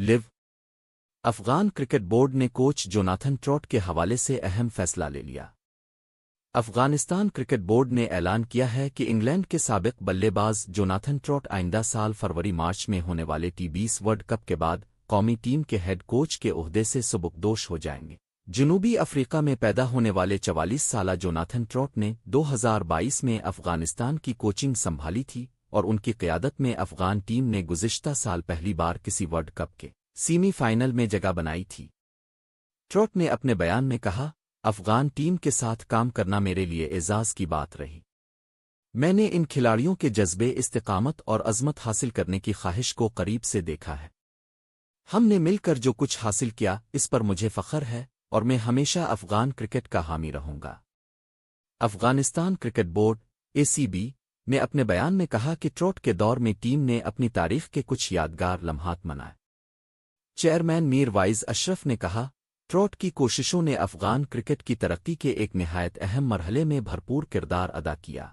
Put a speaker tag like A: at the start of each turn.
A: لیو Afghan cricket board نے coach Jonathan Trott کے حوالے سے اہم فیصلہ لے لیا۔ افغانستان کرکٹ بورڈ نے اعلان کیا ہے کہ انگلینڈ کے سابق بلے باز جوناتھن ٹراٹ آئندہ سال فروری-مارچ میں ہونے والے ٹی20 ورلڈ کپ کے بعد قومی ٹیم کے ہیڈ کوچ کے عہدے سے سبکدوش ہو جائیں گے۔ جنوبی افریقہ میں پیدا ہونے والے 44 سالہ جوناتھن ٹراٹ نے 2022 میں افغانستان کی کوچنگ سنبھالی تھی اور ان کی قیادت میں افغان ٹیم نے گزشتہ سال پہلی بار کسی ورلڈ کپ کے سیمی فائنل میں جگہ بنائی تھی۔ ٹراٹ نے اپنے بیان میں کہا، افغان ٹیم کے ساتھ کام کرنا میرے لیے اعزاز کی بات رہی۔ میں نے ان کھلاڑیوں کے جذبے، استقامت اور عظمت حاصل کرنے کی خواہش کو قریب سے دیکھا ہے۔ ہم نے مل کر جو کچھ حاصل کیا اس پر مجھے فخر ہے اور میں ہمیشہ افغان کرکٹ کا حامی رہوں گا۔ افغانستان کرکٹ بورڈ (ACB) نے اپنے بیان میں کہا کہ ٹراٹ کے دور میں ٹیم نے اپنی تاریخ کے کچھ یادگار لمحات منائے۔ چیئرمین میر وائز اشرف نے کہا، ٹراٹ کی کوششوں نے افغان کرکٹ کی ترقی کے ایک نہایت اہم مرحلے میں بھرپور کردار ادا کیا۔